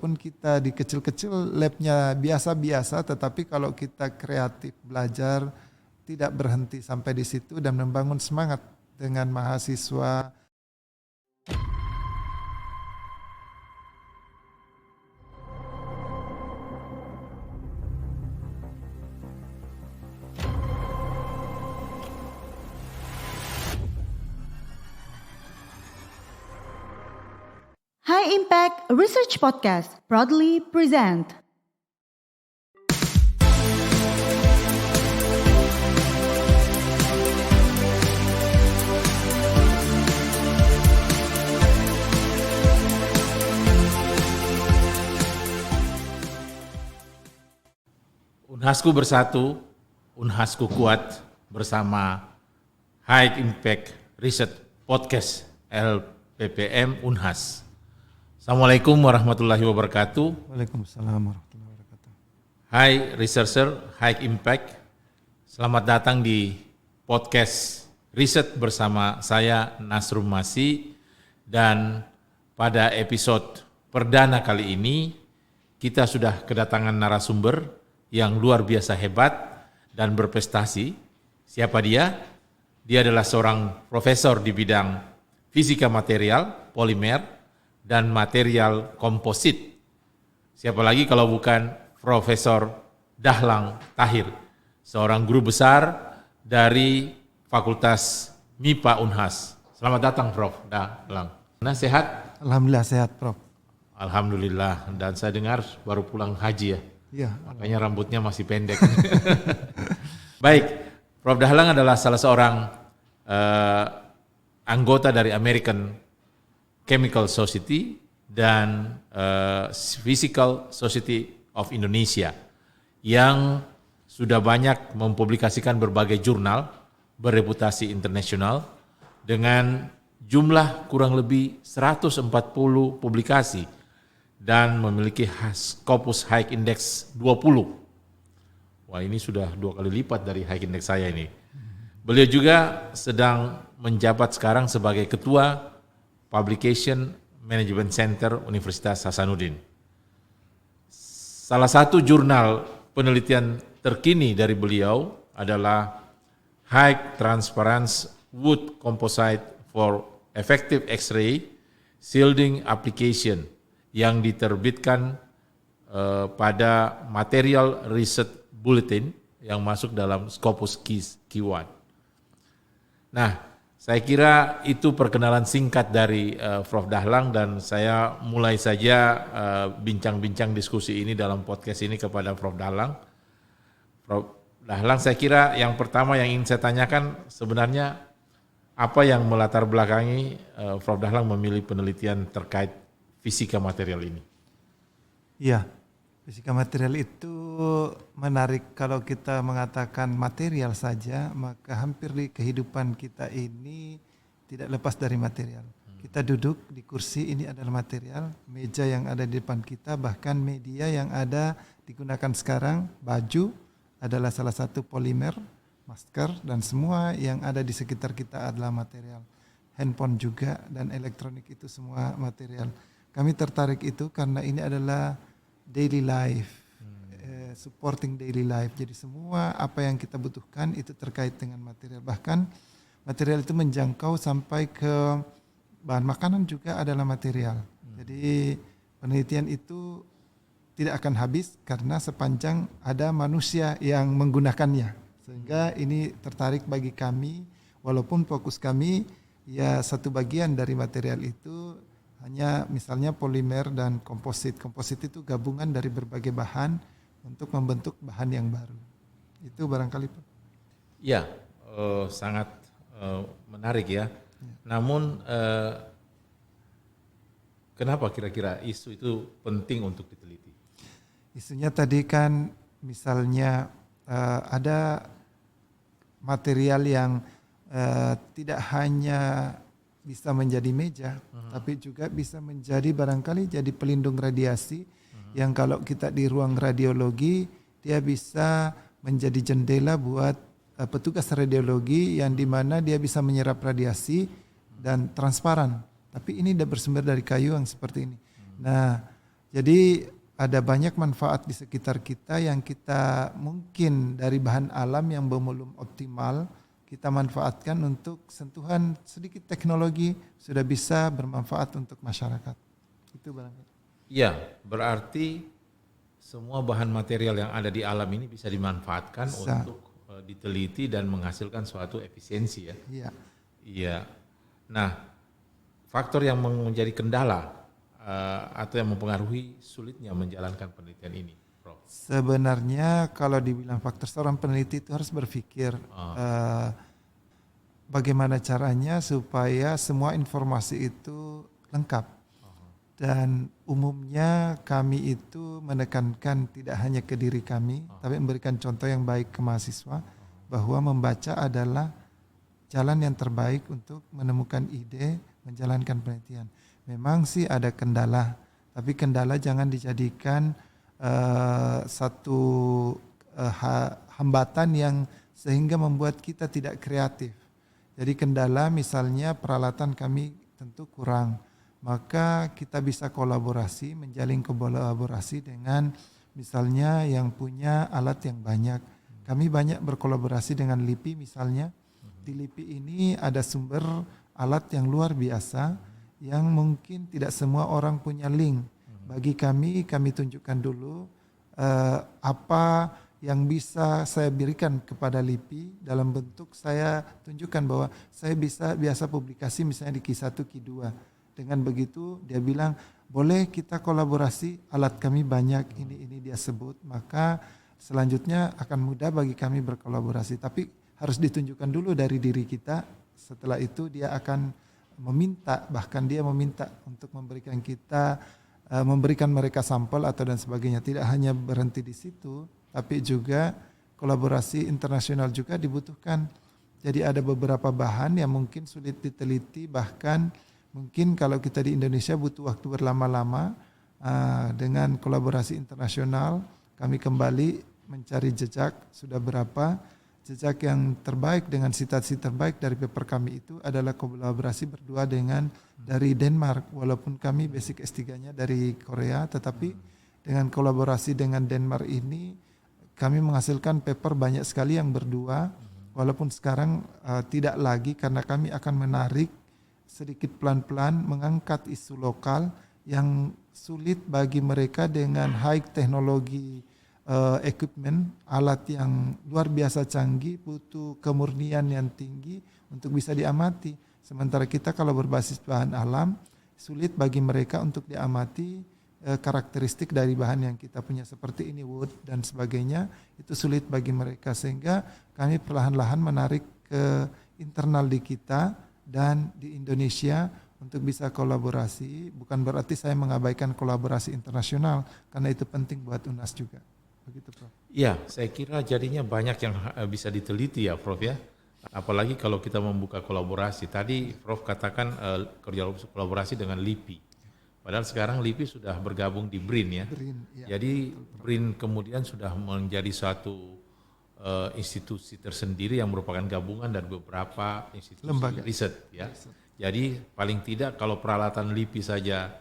walaupun kita di kecil-kecil labnya biasa-biasa, tetapi kalau kita kreatif belajar tidak berhenti sampai di situ dan membangun semangat dengan mahasiswa. High Impact Research Podcast proudly present. Unhasku bersatu, Unhasku kuat bersama High Impact Research Podcast LPPM Unhas. Assalamualaikum warahmatullahi wabarakatuh. Waalaikumsalam warahmatullahi wabarakatuh. Hai researcher High Impact, selamat datang di podcast riset bersama saya Nasrum Masih. Dan pada episode perdana kali ini kita sudah kedatangan narasumber yang luar biasa hebat dan berprestasi. Siapa dia? Dia adalah seorang profesor di bidang fisika material, polimer, dan material komposit. Siapa lagi kalau bukan Profesor Dahlang Tahir, seorang guru besar dari Fakultas MIPA Unhas. Selamat datang Prof. Dahlang. Nah, sehat? Alhamdulillah sehat, Prof. Alhamdulillah, dan saya dengar baru pulang haji ya? Iya. Makanya rambutnya masih pendek. Baik, Prof. Dahlang adalah salah seorang anggota dari American Chemical Society dan Physical Society of Indonesia yang sudah banyak mempublikasikan berbagai jurnal bereputasi internasional dengan jumlah kurang lebih 140 publikasi dan memiliki Scopus High Index 20. Wah, ini sudah 2 kali lipat dari High Index saya ini. Beliau juga sedang menjabat sekarang sebagai Ketua Publication Management Center Universitas Hasanuddin. Salah satu jurnal penelitian terkini dari beliau adalah High Transparency Wood Composite for Effective X-ray Shielding Application yang diterbitkan pada Material Research Bulletin yang masuk dalam Scopus Q1. Nah, saya kira itu perkenalan singkat dari Prof. Dahlang, dan saya mulai saja bincang-bincang diskusi ini dalam podcast ini kepada Prof. Dahlang. Prof. Dahlang, saya kira yang pertama yang ingin saya tanyakan sebenarnya apa yang melatar belakangi Prof. Dahlang memilih penelitian terkait fisika material ini? Iya, fisika material itu menarik. Kalau kita mengatakan material saja, maka hampir di kehidupan kita ini tidak lepas dari material. Kita duduk di kursi, ini adalah material, meja yang ada di depan kita, bahkan media yang ada digunakan sekarang, baju adalah salah satu polimer, masker, dan semua yang ada di sekitar kita adalah material. Handphone juga dan elektronik itu semua material. Kami tertarik itu karena ini adalah daily life, supporting daily life. Jadi semua apa yang kita butuhkan itu terkait dengan material. Bahkan material itu menjangkau sampai ke bahan makanan juga adalah material. Jadi penelitian itu tidak akan habis karena sepanjang ada manusia yang menggunakannya. Sehingga ini tertarik bagi kami, walaupun fokus kami ya satu bagian dari material itu hanya misalnya polimer dan komposit. Komposit itu gabungan dari berbagai bahan untuk membentuk bahan yang baru. Itu barangkali. Ya, sangat menarik ya. Namun kenapa kira-kira isu itu penting untuk diteliti? Isunya tadi kan misalnya ada material yang tidak hanya bisa menjadi meja, tapi juga bisa menjadi barangkali jadi pelindung radiasi yang kalau kita di ruang radiologi, dia bisa menjadi jendela buat petugas radiologi yang dimana dia bisa menyerap radiasi dan transparan. Tapi ini bersumber dari kayu yang seperti ini. Nah, Jadi ada banyak manfaat di sekitar kita yang kita mungkin dari bahan alam yang belum optimal kita manfaatkan untuk sentuhan sedikit teknologi sudah bisa bermanfaat untuk masyarakat. Itu barangkali. Iya, berarti semua bahan material yang ada di alam ini bisa dimanfaatkan Bisa. untuk diteliti dan menghasilkan suatu efisiensi ya. Iya. Iya. Nah, faktor yang menjadi kendala atau yang mempengaruhi sulitnya menjalankan penelitian ini, Prof. Sebenarnya kalau dibilang faktor, seorang peneliti itu harus berpikir bagaimana caranya supaya semua informasi itu lengkap. Dan umumnya kami itu menekankan tidak hanya ke diri kami, tapi memberikan contoh yang baik ke mahasiswa bahwa membaca adalah jalan yang terbaik untuk menemukan ide, menjalankan penelitian. Memang sih ada kendala, tapi kendala jangan dijadikan satu hambatan yang sehingga membuat kita tidak kreatif. Jadi kendala misalnya peralatan kami tentu kurang, maka kita bisa kolaborasi, menjalin kolaborasi dengan misalnya yang punya alat yang banyak. Kami banyak berkolaborasi dengan LIPI misalnya. Di LIPI ini ada sumber alat yang luar biasa yang mungkin tidak semua orang punya link. Bagi kami tunjukkan dulu apa yang bisa saya berikan kepada LIPI dalam bentuk saya tunjukkan bahwa saya biasa publikasi misalnya di Q1, Q2. Dengan begitu dia bilang boleh kita kolaborasi, alat kami banyak, ini dia sebut, maka selanjutnya akan mudah bagi kami berkolaborasi. Tapi harus ditunjukkan dulu dari diri kita, setelah itu dia akan meminta, bahkan dia meminta untuk memberikan kita, memberikan mereka sampel atau dan sebagainya. Tidak hanya berhenti di situ, tapi juga kolaborasi internasional juga dibutuhkan. Jadi ada beberapa bahan yang mungkin sulit diteliti, bahkan mungkin kalau kita di Indonesia butuh waktu berlama-lama. Dengan kolaborasi internasional kami kembali mencari jejak sudah berapa. Jejak yang terbaik dengan citasi terbaik dari paper kami itu adalah kolaborasi berdua dengan dari Denmark. Walaupun kami basic S3-nya dari Korea, tetapi dengan kolaborasi dengan Denmark ini kami menghasilkan paper banyak sekali yang berdua. Walaupun sekarang tidak lagi karena kami akan menarik sedikit pelan-pelan mengangkat isu lokal yang sulit bagi mereka dengan high teknologi equipment, alat yang luar biasa canggih, butuh kemurnian yang tinggi untuk bisa diamati. Sementara kita kalau berbasis bahan alam, sulit bagi mereka untuk diamati karakteristik dari bahan yang kita punya seperti ini wood dan sebagainya, itu sulit bagi mereka. Sehingga kami perlahan-lahan menarik ke internal di kita dan di Indonesia untuk bisa kolaborasi. Bukan berarti saya mengabaikan kolaborasi internasional, karena itu penting buat UNAS juga. Begitu, Prof. Iya, saya kira jadinya banyak yang bisa diteliti ya, Prof ya. Apalagi kalau kita membuka kolaborasi. Tadi Prof katakan kerja kolaborasi dengan LIPI. Padahal sekarang LIPI sudah bergabung di BRIN ya. BRIN, ya. Jadi BRIN kemudian sudah menjadi suatu institusi tersendiri yang merupakan gabungan dari beberapa institusi Lembaga riset ya. Jadi paling tidak kalau peralatan LIPI saja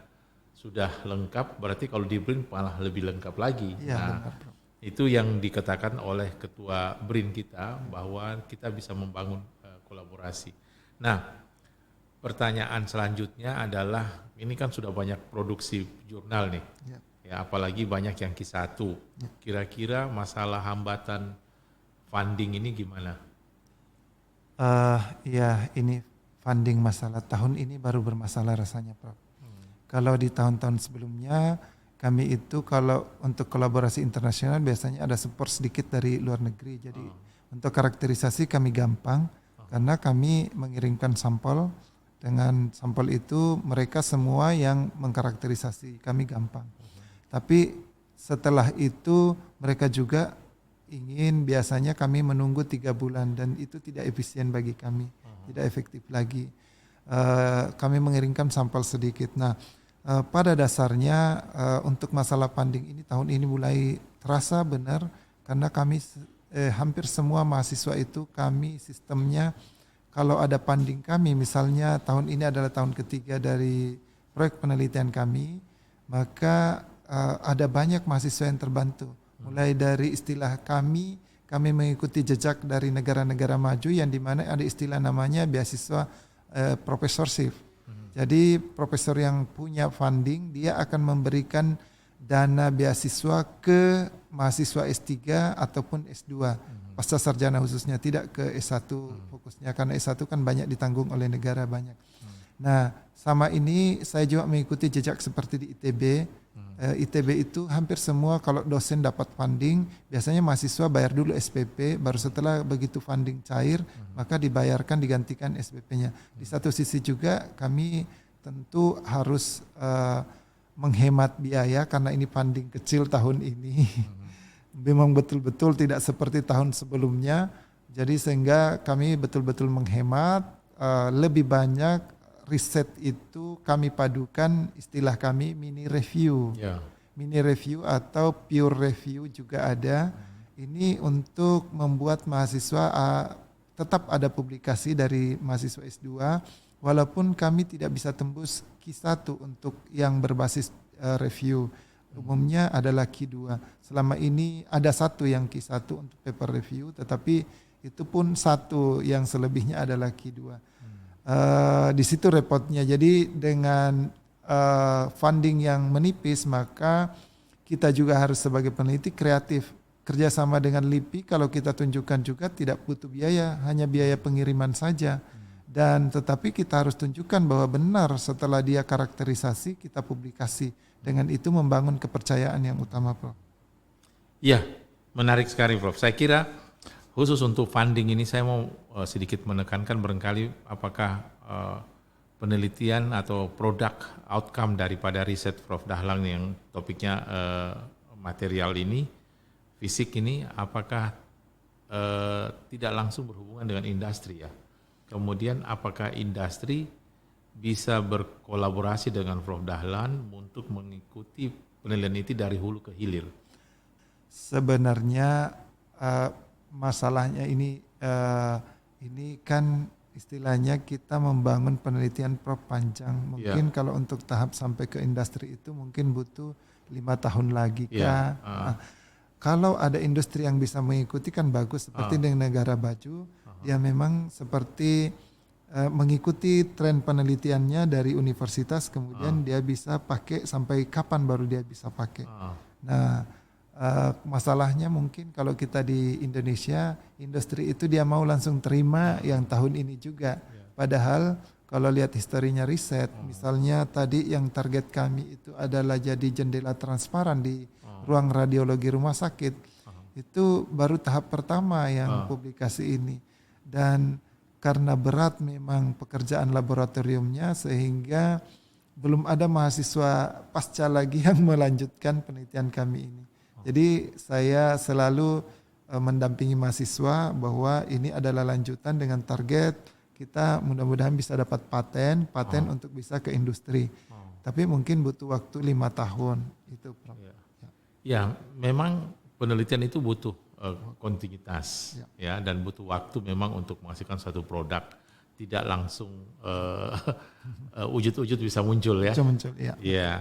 sudah lengkap, berarti kalau di BRIN malah lebih lengkap lagi. Ya, nah, benar, Prof. itu yang dikatakan oleh ketua BRIN kita bahwa kita bisa membangun kolaborasi. Nah, pertanyaan selanjutnya adalah ini kan sudah banyak produksi jurnal nih. Ya, apalagi banyak yang Q1. Kira-kira masalah hambatan funding ini gimana? Ya, ini funding masalah tahun ini baru bermasalah rasanya, Prof. Kalau di tahun-tahun sebelumnya kami itu kalau untuk kolaborasi internasional biasanya ada support sedikit dari luar negeri. Jadi untuk karakterisasi kami gampang karena kami mengirimkan sampel. Dengan sampel itu mereka semua yang mengkarakterisasi kami gampang. Tapi setelah itu mereka juga ingin biasanya kami menunggu 3 bulan dan itu tidak efisien bagi kami, tidak efektif lagi. Kami mengirimkan sampel sedikit. Nah, pada dasarnya untuk masalah funding ini tahun ini mulai terasa benar karena kami hampir semua mahasiswa itu kami sistemnya kalau ada funding kami, misalnya tahun ini adalah tahun ketiga dari proyek penelitian kami, maka ada banyak mahasiswa yang terbantu. Mulai dari istilah kami mengikuti jejak dari negara-negara maju yang dimana ada istilah namanya beasiswa professorship. Jadi profesor yang punya funding dia akan memberikan dana beasiswa ke mahasiswa S3 ataupun S2 pasca sarjana khususnya, tidak ke S1 fokusnya karena S1 kan banyak ditanggung oleh negara banyak. Nah, sama ini saya juga mengikuti jejak seperti di ITB. ITB itu hampir semua kalau dosen dapat funding, biasanya mahasiswa bayar dulu SPP, baru setelah begitu funding cair, maka dibayarkan digantikan SPP-nya. Di satu sisi juga kami tentu harus menghemat biaya karena ini funding kecil tahun ini. Memang betul-betul tidak seperti tahun sebelumnya. Jadi sehingga kami betul-betul menghemat, lebih banyak riset itu kami padukan istilah kami mini review. Mini review atau pure review juga ada. Ini untuk membuat mahasiswa tetap ada publikasi dari mahasiswa S2 walaupun kami tidak bisa tembus Q1 untuk yang berbasis review. Umumnya adalah Q2. Selama ini ada satu yang Q1 untuk paper review, tetapi itu pun satu, yang selebihnya adalah Q2. Di situ repotnya. Jadi dengan funding yang menipis, maka kita juga harus sebagai peneliti kreatif. Kerjasama dengan LIPI kalau kita tunjukkan juga tidak butuh biaya, hanya biaya pengiriman saja. Dan tetapi kita harus tunjukkan bahwa benar setelah dia karakterisasi kita publikasi. Dengan itu membangun kepercayaan yang utama, Prof. Iya, menarik sekali, Prof. Saya kira khusus untuk funding ini saya mau sedikit menekankan barangkali apakah penelitian atau produk outcome daripada riset Prof. Dahlan yang topiknya material ini, fisik ini, apakah tidak langsung berhubungan dengan industri ya? Kemudian apakah industri bisa berkolaborasi dengan Prof. Dahlan untuk mengikuti penelitian itu dari hulu ke hilir? Sebenarnya masalahnya ini kan istilahnya kita membangun penelitian Prof panjang. Mungkin kalau untuk tahap sampai ke industri itu mungkin butuh 5 tahun lagi kah. Kalau ada industri yang bisa mengikuti kan bagus, seperti dengan negara maju, dia memang seperti mengikuti tren penelitiannya dari universitas, kemudian dia bisa pakai sampai kapan baru dia bisa pakai. Nah, masalahnya mungkin kalau kita di Indonesia, industri itu dia mau langsung terima yang tahun ini juga. Padahal kalau lihat historinya riset, misalnya tadi yang target kami itu adalah jadi jendela transparan di ruang radiologi rumah sakit. Itu baru tahap pertama yang publikasi ini. Dan karena berat memang pekerjaan laboratoriumnya sehingga belum ada mahasiswa pasca lagi yang melanjutkan penelitian kami ini. Jadi saya selalu mendampingi mahasiswa bahwa ini adalah lanjutan dengan target kita mudah-mudahan bisa dapat paten untuk bisa ke industri. Tapi mungkin butuh waktu 5 tahun itu, Prof. Ya, memang penelitian itu butuh kontinuitas ya dan butuh waktu memang untuk menghasilkan satu produk, tidak langsung wujud-wujud bisa muncul ya. Muncul, ya. Ya.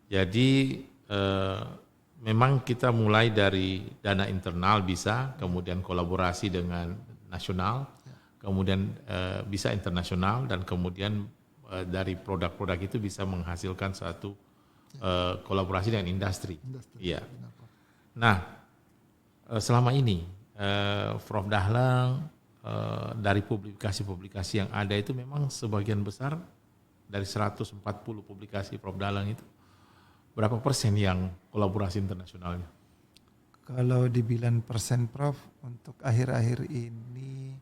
Jadi memang kita mulai dari dana internal bisa, kemudian kolaborasi dengan nasional, kemudian bisa internasional, dan kemudian dari produk-produk itu bisa menghasilkan satu kolaborasi dengan industri. Iya. Nah, selama ini Prof. Dahlan dari publikasi-publikasi yang ada itu memang sebagian besar dari 140 publikasi Prof. Dahlan itu berapa persen yang kolaborasi internasionalnya? Kalau dibilang persen, Prof, untuk akhir-akhir ini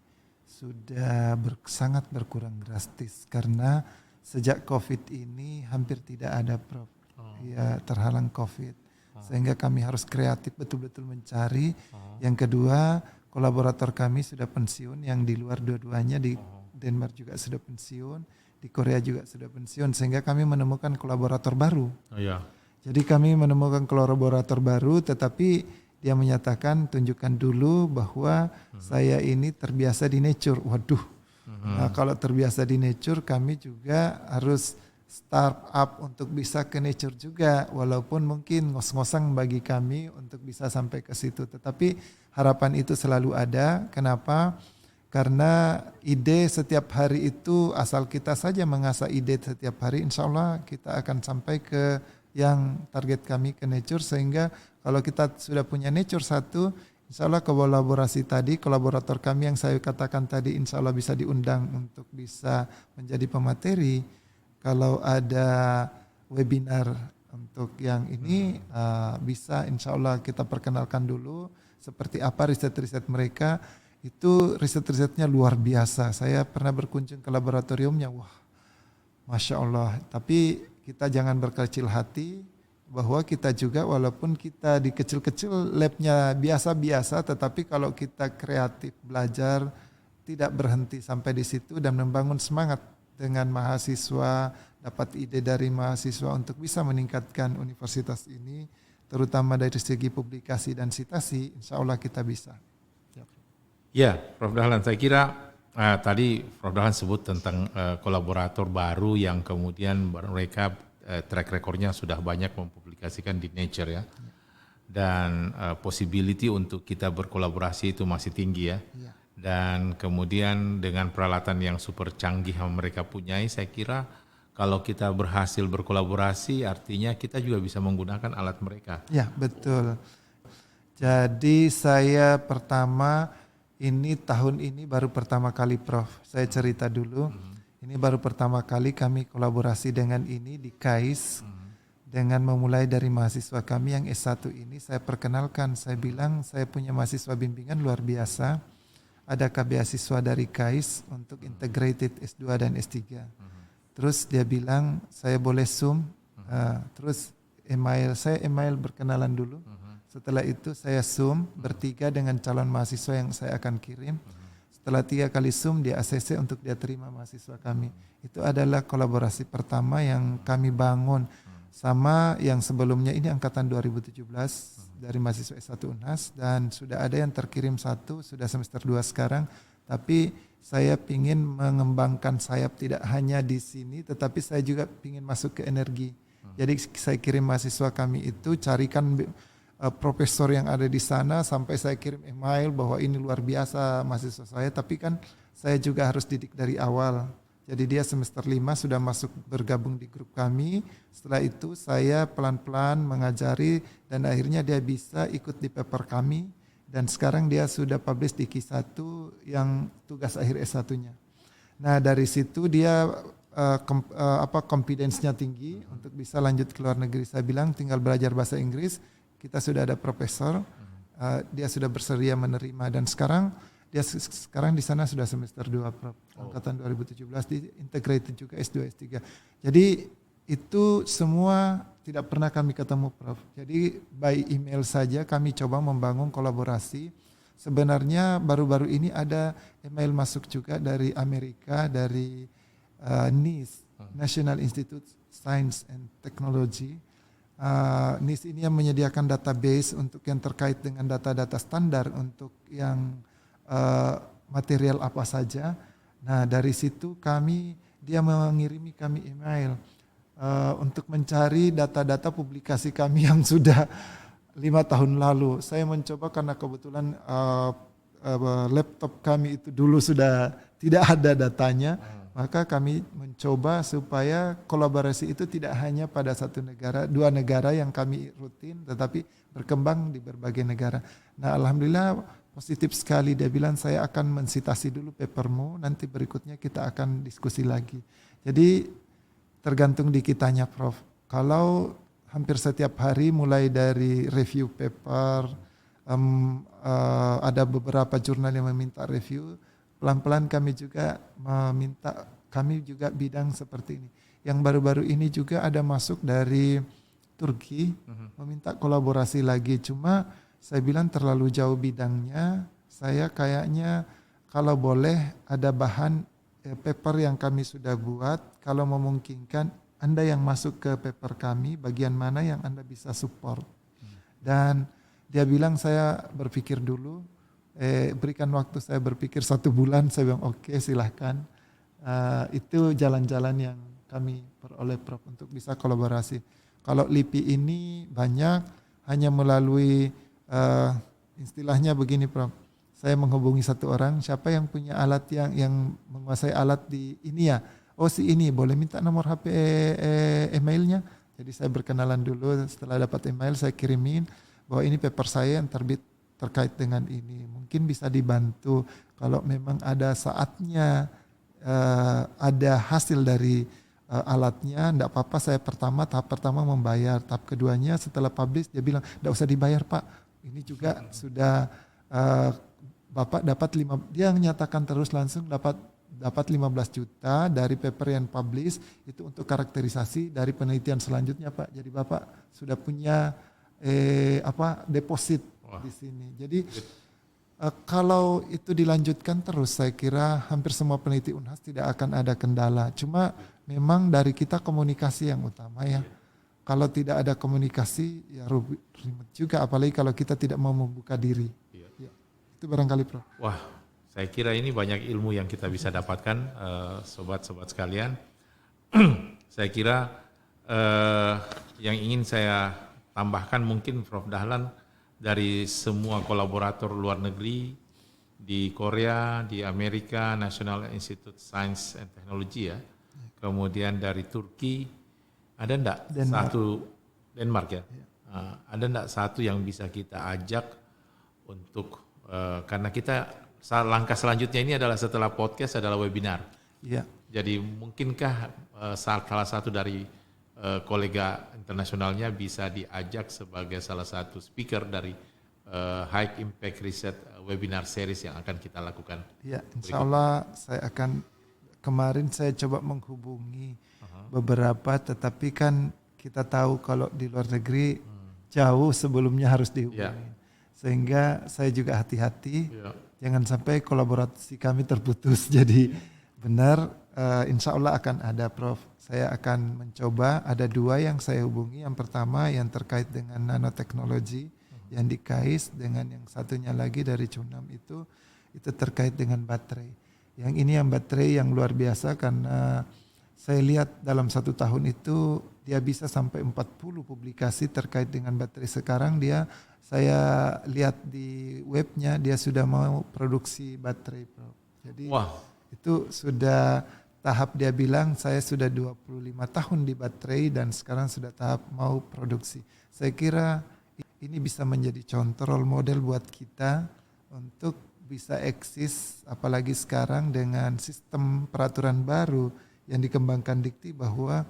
sudah sangat berkurang drastis karena sejak COVID ini hampir tidak ada, Prof. Ya, terhalang COVID. Sehingga kami harus kreatif betul-betul mencari. Yang kedua, kolaborator kami sudah pensiun, yang di luar dua-duanya di Denmark juga sudah pensiun, di Korea juga sudah pensiun, sehingga kami menemukan kolaborator baru. Jadi kami menemukan kolaborator baru, tetapi dia menyatakan tunjukkan dulu bahwa saya ini terbiasa di Nature. Waduh, nah, kalau terbiasa di Nature kami juga harus startup untuk bisa ke Nature juga, walaupun mungkin ngos-ngosang bagi kami untuk bisa sampai ke situ. Tetapi harapan itu selalu ada. Kenapa? Karena ide setiap hari itu, asal kita saja mengasah ide setiap hari, insya Allah kita akan sampai ke yang target kami ke Nature. Sehingga kalau kita sudah punya Nature satu, insya Allah kolaborasi tadi, kolaborator kami yang saya katakan tadi, insya Allah bisa diundang untuk bisa menjadi pemateri. Kalau ada webinar untuk yang ini, bisa insya Allah kita perkenalkan dulu seperti apa riset-riset mereka. Itu riset-risetnya luar biasa. Saya pernah berkunjung ke laboratoriumnya, wah Masya Allah. Tapi kita jangan berkecil hati, bahwa kita juga walaupun kita di kecil-kecil labnya biasa-biasa, tetapi kalau kita kreatif belajar tidak berhenti sampai di situ dan membangun semangat dengan mahasiswa, dapat ide dari mahasiswa untuk bisa meningkatkan universitas ini, terutama dari segi publikasi dan citasi, insya Allah kita bisa. Ya, Prof. Dahlan, saya kira tadi Prof. Dahlan sebut tentang kolaborator baru yang kemudian mereka track recordnya sudah banyak mempublikasikan di Nature ya. Dan possibility untuk kita berkolaborasi itu masih tinggi ya. Dan kemudian dengan peralatan yang super canggih yang mereka punyai, saya kira kalau kita berhasil berkolaborasi artinya kita juga bisa menggunakan alat mereka. Ya, betul. Jadi saya tahun ini baru pertama kali Prof. Saya cerita dulu. Ini baru pertama kali kami kolaborasi dengan ini di KAIS, dengan memulai dari mahasiswa kami yang S1 ini. Saya perkenalkan, saya bilang saya punya mahasiswa bimbingan luar biasa. Adakah beasiswa dari KAIS untuk integrated S2 dan S3. Terus dia bilang saya boleh Zoom, terus email berkenalan dulu. Setelah itu saya Zoom bertiga dengan calon mahasiswa yang saya akan kirim. Setelah 3 kali Zoom dia ACC untuk dia terima mahasiswa kami. Itu adalah kolaborasi pertama yang kami bangun sama yang sebelumnya ini angkatan 2017 dari mahasiswa S1 UNHAS dan sudah ada yang terkirim 1, sudah semester 2 sekarang. Tapi saya ingin mengembangkan sayap tidak hanya di sini tetapi saya juga ingin masuk ke energi. Jadi saya kirim mahasiswa kami itu carikan profesor yang ada di sana sampai saya kirim email bahwa ini luar biasa mahasiswa saya, tapi kan saya juga harus didik dari awal. Jadi dia semester 5 sudah masuk bergabung di grup kami. Setelah itu saya pelan-pelan mengajari dan akhirnya dia bisa ikut di paper kami dan sekarang dia sudah publish di Q1 yang tugas akhir S1-nya. Nah, dari situ dia confidence-nya tinggi untuk bisa lanjut ke luar negeri. Saya bilang tinggal belajar bahasa Inggris. Kita sudah ada profesor, dia sudah bersedia menerima dan sekarang di sana sudah semester 2 angkatan 2017 di integrated juga S2 S3. Jadi itu semua tidak pernah kami ketemu Prof. Jadi by email saja kami coba membangun kolaborasi. Sebenarnya baru-baru ini ada email masuk juga dari Amerika, dari NIST, National Institute Science and Technology. NIST ini yang menyediakan database untuk yang terkait dengan data-data standar untuk yang material apa saja. Nah dari situ dia mengirimi kami email untuk mencari data-data publikasi kami yang sudah 5 tahun lalu. Saya mencoba karena kebetulan laptop kami itu dulu sudah tidak ada datanya. Maka kami mencoba supaya kolaborasi itu tidak hanya pada 2 negara yang kami rutin, tetapi berkembang di berbagai negara. Nah, alhamdulillah positif sekali. Dia bilang saya akan mensitasi dulu papermu, nanti berikutnya kita akan diskusi lagi. Jadi tergantung di kitanya, Prof. Kalau hampir setiap hari mulai dari review paper, ada beberapa jurnal yang meminta review. Pelan-pelan kami juga bidang seperti ini. Yang baru-baru ini juga ada masuk dari Turki, meminta kolaborasi lagi. Cuma saya bilang terlalu jauh bidangnya, saya kayaknya kalau boleh ada bahan paper yang kami sudah buat, kalau memungkinkan Anda yang masuk ke paper kami, bagian mana yang Anda bisa support. Dan dia bilang saya berpikir dulu, berikan waktu saya berpikir 1 bulan, saya bilang oke, silahkan. Itu jalan-jalan yang kami peroleh Prof untuk bisa kolaborasi. Kalau LIPI ini banyak hanya melalui istilahnya begini Prof. Saya menghubungi satu orang, siapa yang punya alat yang menguasai alat di ini ya. Oh si ini, boleh minta nomor HP emailnya. Jadi saya berkenalan dulu, setelah dapat email saya kirimin bahwa ini paper saya yang terbit terkait dengan ini. Mungkin bisa dibantu kalau memang ada saatnya ada hasil dari alatnya, enggak apa-apa saya tahap pertama membayar, tahap keduanya setelah publish dia bilang enggak usah dibayar Pak. Ini juga sudah Bapak dapat dia menyatakan terus langsung dapat 15 juta dari paper yang publish itu untuk karakterisasi dari penelitian selanjutnya Pak. Jadi Bapak sudah punya deposit di sini. Jadi kalau itu dilanjutkan terus saya kira hampir semua peneliti Unhas tidak akan ada kendala. Cuma memang dari kita komunikasi yang utama ya. Kalau tidak ada komunikasi ya ribet juga apalagi kalau kita tidak mau membuka diri. Ya, itu barangkali Prof. Wah, saya kira ini banyak ilmu yang kita bisa dapatkan sobat-sobat sekalian. Saya kira yang ingin saya tambahkan mungkin Prof. Dahlan dari semua kolaborator luar negeri di Korea, di Amerika, National Institute Science and Technology ya. Kemudian dari Turki, ada enggak satu Denmark ya? Ada enggak satu yang bisa kita ajak untuk karena kita langkah selanjutnya ini adalah setelah podcast adalah webinar. Iya. Jadi mungkinkah salah satu dari kolega internasionalnya bisa diajak sebagai salah satu speaker dari High Impact Research Webinar Series yang akan kita lakukan? Ya, insya Allah kemarin saya coba menghubungi beberapa, tetapi kan kita tahu kalau di luar negeri jauh sebelumnya harus dihubungi. Sehingga saya juga hati-hati, jangan sampai kolaborasi kami terputus. Jadi benar, insya Allah akan ada Prof. Saya akan mencoba, ada 2 yang saya hubungi. Yang pertama yang terkait dengan nanoteknologi yang di KAIS, dengan yang satunya lagi dari Cunam itu terkait dengan baterai. Yang ini yang baterai yang luar biasa karena saya lihat dalam 1 tahun itu dia bisa sampai 40 publikasi terkait dengan baterai. Sekarang saya lihat di webnya dia sudah mau produksi baterai Prof. Jadi itu sudah tahap dia bilang saya sudah 25 tahun di baterai dan sekarang sudah tahap mau produksi. Saya kira ini bisa menjadi contoh role model buat kita untuk bisa eksis apalagi sekarang dengan sistem peraturan baru yang dikembangkan Dikti bahwa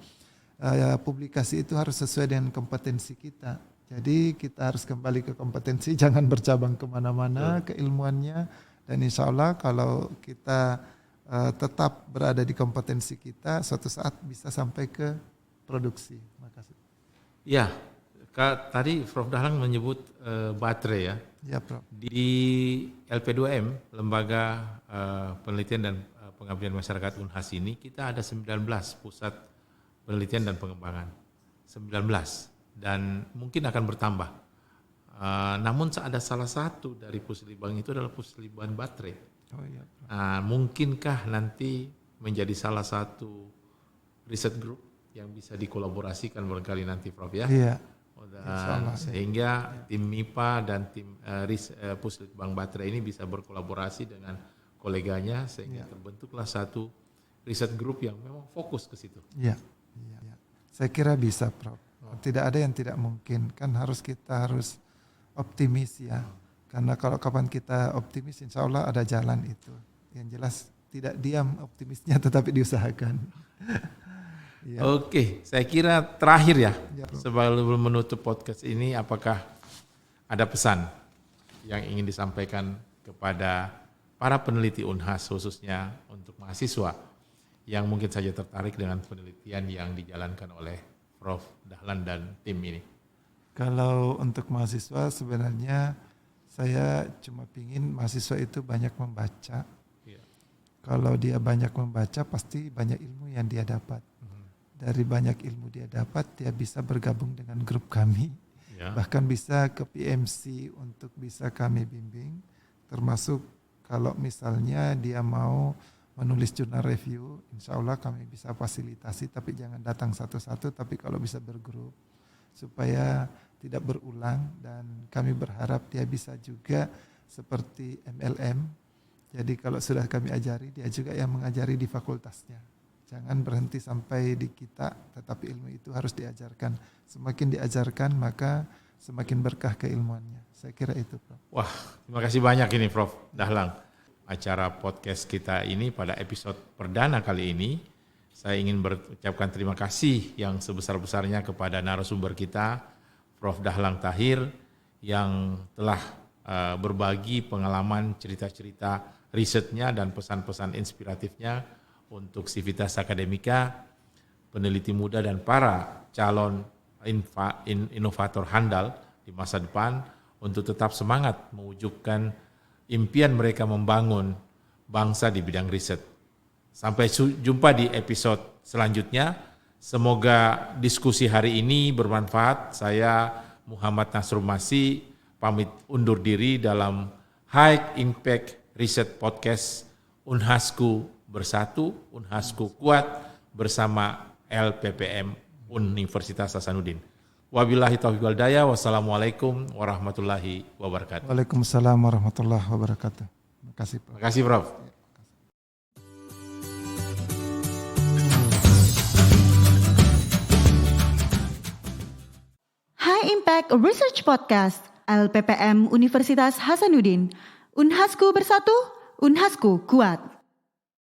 publikasi itu harus sesuai dengan kompetensi kita. Jadi kita harus kembali ke kompetensi, jangan bercabang kemana-mana keilmuannya. Dan insya Allah kalau kita tetap berada di kompetensi kita, suatu saat bisa sampai ke produksi. Makasih. Ya, tadi Prof. Dahlan menyebut baterai ya. Ya Prof. Di LP2M, Lembaga Penelitian dan Pengabdian Masyarakat Unhas ini, kita ada 19 pusat penelitian dan pengembangan. 19. Dan mungkin akan bertambah. Namun ada salah satu dari Puslitbang itu adalah Puslitbang baterai. Oh iya. Mungkinkah nanti menjadi salah satu riset group yang bisa dikolaborasikan barangkali nanti Prof ya? Iya. Sehingga tim MIPA dan tim Puslitbang baterai ini bisa berkolaborasi dengan koleganya sehingga terbentuklah satu riset group yang memang fokus ke situ. Iya. Saya kira bisa Prof. Tidak ada yang tidak mungkin, kan kita harus optimis ya. Karena kalau kapan kita optimis, insya Allah ada jalan itu. Yang jelas tidak diam optimisnya, tetapi diusahakan. Ya. Oke, saya kira terakhir ya, sebelum menutup podcast ini, apakah ada pesan yang ingin disampaikan kepada para peneliti Unhas, khususnya untuk mahasiswa yang mungkin saja tertarik dengan penelitian yang dijalankan oleh Prof. Dahlan dan tim ini? Kalau untuk mahasiswa sebenarnya saya cuma pingin mahasiswa itu banyak membaca. Yeah. Kalau dia banyak membaca pasti banyak ilmu yang dia dapat. Dari banyak ilmu dia dapat, dia bisa bergabung dengan grup kami. Yeah. Bahkan bisa ke PMC untuk bisa kami bimbing. Termasuk kalau misalnya dia mau menulis jurnal review, insya Allah kami bisa fasilitasi, tapi jangan datang satu-satu, tapi kalau bisa bergrup supaya tidak berulang, dan kami berharap dia bisa juga seperti MLM. Jadi kalau sudah kami ajari, dia juga yang mengajari di fakultasnya. Jangan berhenti sampai di kita, tetapi ilmu itu harus diajarkan. Semakin diajarkan, maka semakin berkah keilmuannya. Saya kira itu, Prof. Wah, terima kasih banyak ini Prof. Dahlang. Acara podcast kita ini pada episode perdana kali ini, saya ingin berucapkan terima kasih yang sebesar-besarnya kepada narasumber kita, Prof. Dahlang Tahir, yang telah berbagi pengalaman, cerita-cerita risetnya dan pesan-pesan inspiratifnya untuk Civitas Akademika, peneliti muda dan para calon inovator handal di masa depan untuk tetap semangat mewujudkan impian mereka membangun bangsa di bidang riset. Sampai jumpa di episode selanjutnya. Semoga diskusi hari ini bermanfaat. Saya Muhammad Nasrul Masih pamit undur diri dalam High Impact Research Podcast Unhasku Bersatu, Unhasku Kuat bersama LPPM Universitas Hasanuddin. Wabillahi taufiq wal hidayah. Wassalamualaikum warahmatullahi wabarakatuh. Waalaikumsalam warahmatullahi wabarakatuh. Terima kasih, Prof. Terima kasih, Prof. High Impact Research Podcast LPPM Universitas Hasanuddin. Unhasku Bersatu, Unhasku Kuat.